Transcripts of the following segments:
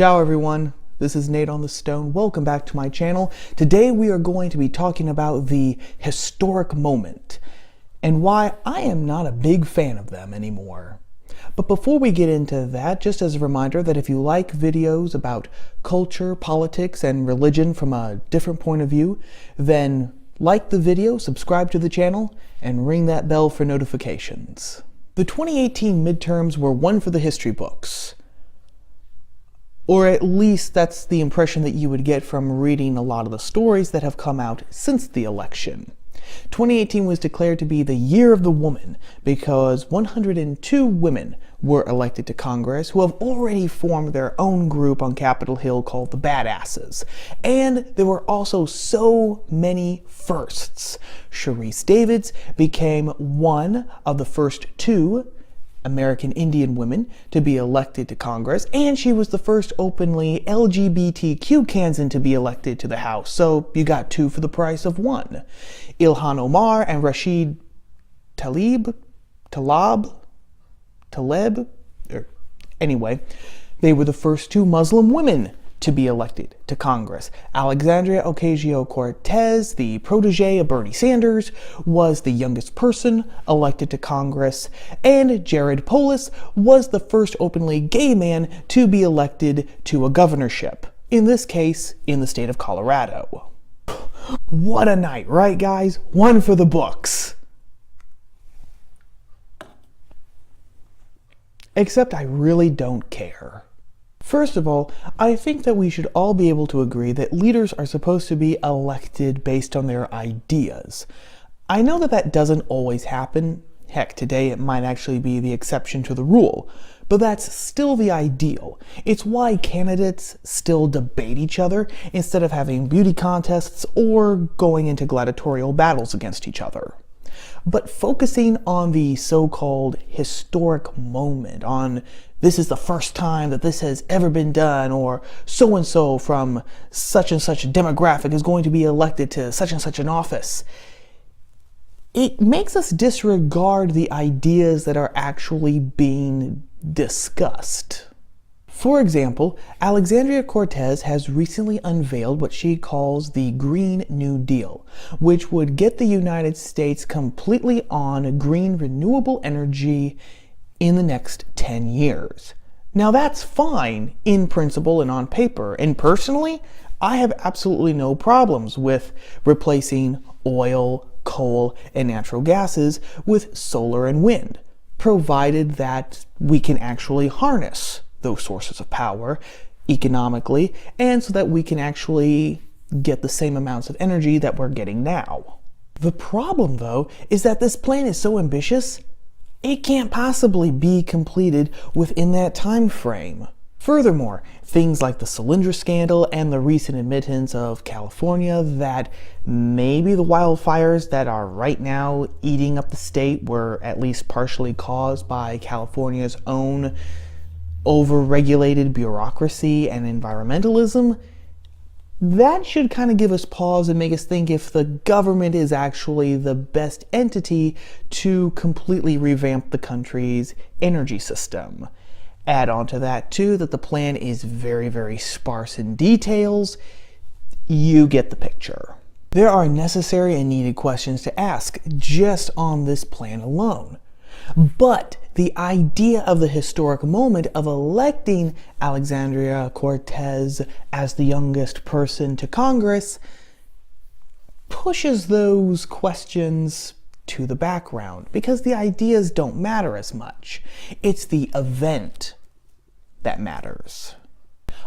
Ciao everyone, this is Nate on the Stone. Welcome back to my channel. Today we are going to be talking about the historic moment and why I am not a big fan of them anymore. But before we get into that, just as a reminder that if you like videos about culture, politics, and religion from a different point of view, then like the video, subscribe to the channel, and ring that bell for notifications. The 2018 midterms were one for the history books. Or at least that's the impression that you would get from reading a lot of the stories that have come out since the election. 2018 was declared to be the year of the woman because 102 women were elected to Congress who have already formed their own group on Capitol Hill called the Badasses. And there were also so many firsts. Sharice Davids became one of the first two American Indian women to be elected to Congress, and she was the first openly LGBTQ Kansan to be elected to the House, so you got two for the price of one. Ilhan Omar and Rashid Taleb, anyway, they were the first two Muslim women to be elected to Congress. Alexandria Ocasio-Cortez, the protege of Bernie Sanders, was the youngest person elected to Congress, and Jared Polis was the first openly gay man to be elected to a governorship, in this case, in the state of Colorado. What a night, right guys? One for the books. Except I really don't care. First of all, I think that we should all be able to agree that leaders are supposed to be elected based on their ideas. I know that that doesn't always happen. Heck, today it might actually be the exception to the rule. But that's still the ideal. It's why candidates still debate each other instead of having beauty contests or going into gladiatorial battles against each other. But focusing on the so-called historic moment, on this is the first time that this has ever been done, or so-and-so from such and such a demographic is going to be elected to such and such an office, it makes us disregard the ideas that are actually being discussed. For example, Alexandria Cortez has recently unveiled what she calls the Green New Deal, which would get the United States completely on green renewable energy in the next 10 years. Now that's fine in principle and on paper, and personally, I have absolutely no problems with replacing oil, coal, and natural gases with solar and wind, provided that we can actually harness those sources of power economically, and so that we can actually get the same amounts of energy that we're getting now. The problem, though, is that this plan is so ambitious, it can't possibly be completed within that time frame. Furthermore, things like the Solyndra scandal and the recent admittance of California that maybe the wildfires that are right now eating up the state were at least partially caused by California's own over-regulated bureaucracy and environmentalism, that should kind of give us pause and make us think if the government is actually the best entity to completely revamp the country's energy system. Add on to that too that the plan is very, very sparse in details. You get the picture. There are necessary and needed questions to ask just on this plan alone. But the idea of the historic moment of electing Alexandria Cortez as the youngest person to Congress pushes those questions to the background because the ideas don't matter as much. It's the event that matters.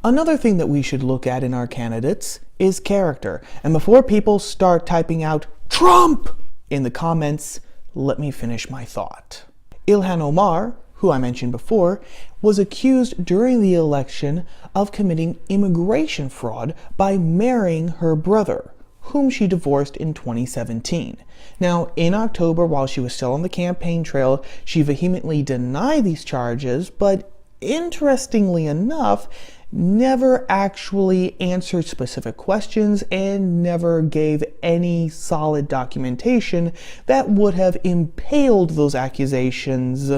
Another thing that we should look at in our candidates is character. And before people start typing out Trump in the comments, let me finish my thought. Ilhan Omar, who I mentioned before, was accused during the election of committing immigration fraud by marrying her brother, whom she divorced in 2017. Now, in October, while she was still on the campaign trail, she vehemently denied these charges, but interestingly enough, never actually answered specific questions and never gave any solid documentation that would have impaled those accusations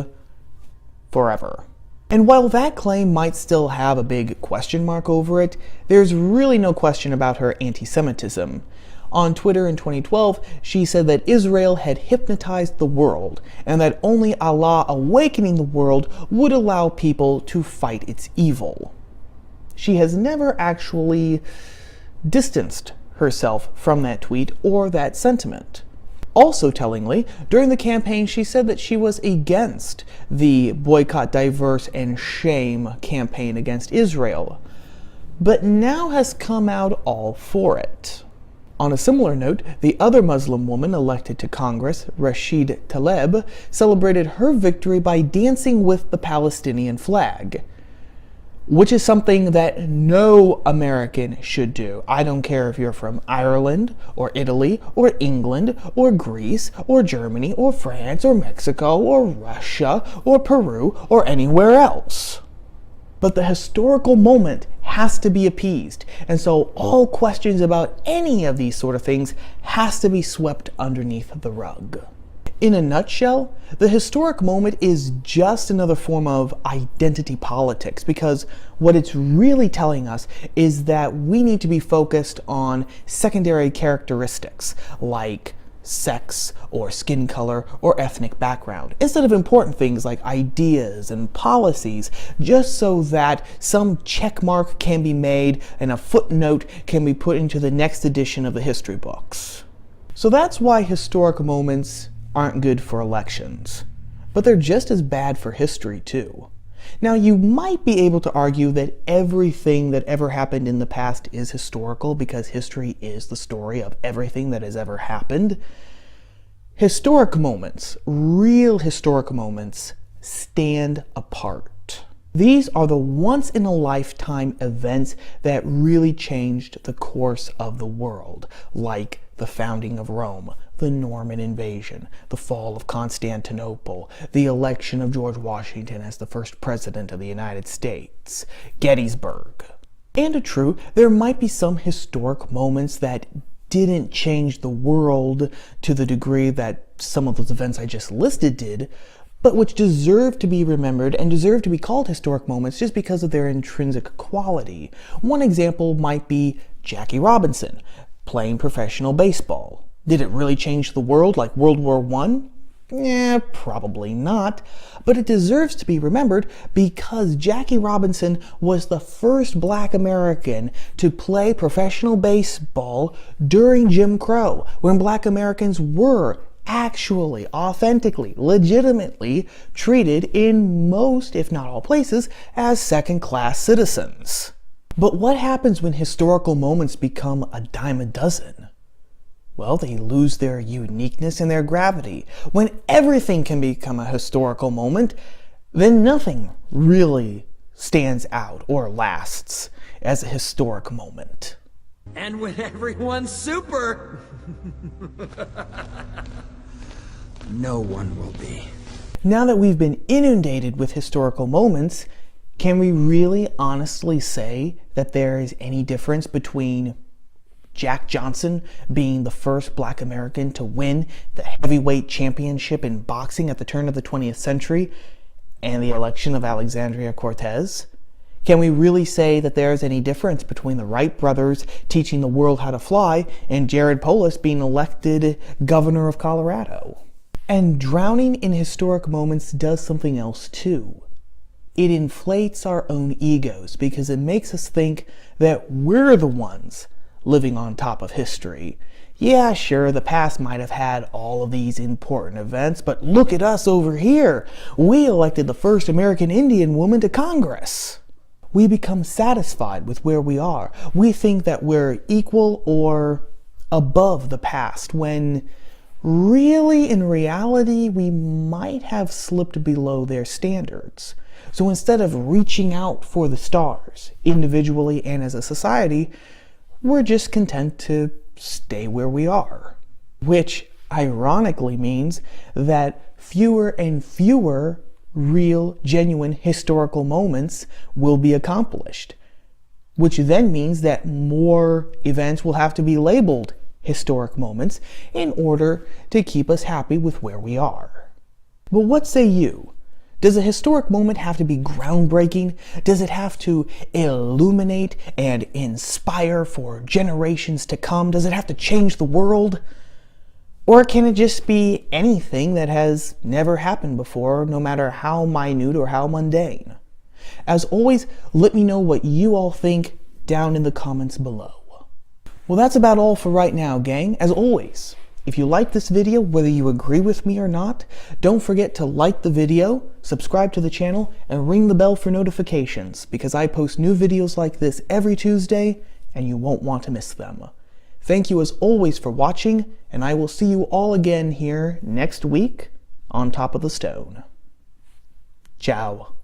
forever. And while that claim might still have a big question mark over it, there's really no question about her anti-Semitism. On Twitter in 2012, she said that Israel had hypnotized the world, and that only Allah awakening the world would allow people to fight its evil. She has never actually distanced herself from that tweet or that sentiment. Also tellingly, during the campaign she said that she was against the Boycott, Diverse, and Shame campaign against Israel, but now has come out all for it. On a similar note, the other Muslim woman elected to Congress, Rashid Tlaib, celebrated her victory by dancing with the Palestinian flag, which is something that no American should do. I don't care if you're from Ireland, or Italy, or England, or Greece, or Germany, or France, or Mexico, or Russia, or Peru, or anywhere else. But the historical moment has to be appeased, and so all questions about any of these sort of things has to be swept underneath the rug. In a nutshell, the historic moment is just another form of identity politics, because what it's really telling us is that we need to be focused on secondary characteristics like sex or skin color or ethnic background, instead of important things like ideas and policies, just so that some check mark can be made and a footnote can be put into the next edition of the history books. So that's why historic moments aren't good for elections, but they're just as bad for history too. Now, you might be able to argue that everything that ever happened in the past is historical because history is the story of everything that has ever happened. Historic moments, real historic moments, stand apart. These are the once-in-a-lifetime events that really changed the course of the world, like the founding of Rome, the Norman invasion, the fall of Constantinople, the election of George Washington as the first president of the United States, Gettysburg. And true, there might be some historic moments that didn't change the world to the degree that some of those events I just listed did, but which deserve to be remembered and deserve to be called historic moments just because of their intrinsic quality. One example might be Jackie Robinson playing professional baseball. Did it really change the world like World War I? Probably not, but it deserves to be remembered because Jackie Robinson was the first Black American to play professional baseball during Jim Crow, when Black Americans were actually, authentically, legitimately treated in most, if not all places, as second-class citizens. But what happens when historical moments become a dime a dozen? Well, they lose their uniqueness and their gravity. When everything can become a historical moment, then nothing really stands out or lasts as a historic moment. And when everyone's super, no one will be. Now that we've been inundated with historical moments, can we really honestly say that there is any difference between Jack Johnson being the first Black American to win the heavyweight championship in boxing at the turn of the 20th century and the election of Alexandria Cortez? Can we really say that there's any difference between the Wright brothers teaching the world how to fly and Jared Polis being elected governor of Colorado? And drowning in historic moments does something else too. It inflates our own egos because it makes us think that we're the ones living on top of history. Yeah, sure, the past might have had all of these important events, but look at us over here. We elected the first American Indian woman to Congress. We become satisfied with where we are. We think that we're equal or above the past, when really, in reality, we might have slipped below their standards. So instead of reaching out for the stars, individually and as a society, we're just content to stay where we are. Which ironically means that fewer and fewer real, genuine historical moments will be accomplished. Which then means that more events will have to be labeled historic moments in order to keep us happy with where we are. But what say you? Does a historic moment have to be groundbreaking? Does it have to illuminate and inspire for generations to come? Does it have to change the world? Or can it just be anything that has never happened before, no matter how minute or how mundane? As always, let me know what you all think down in the comments below. Well, that's about all for right now, gang. As always, if you like this video, whether you agree with me or not, don't forget to like the video, subscribe to the channel, and ring the bell for notifications, because I post new videos like this every Tuesday, and you won't want to miss them. Thank you as always for watching, and I will see you all again here next week on Top of the Stone. Ciao.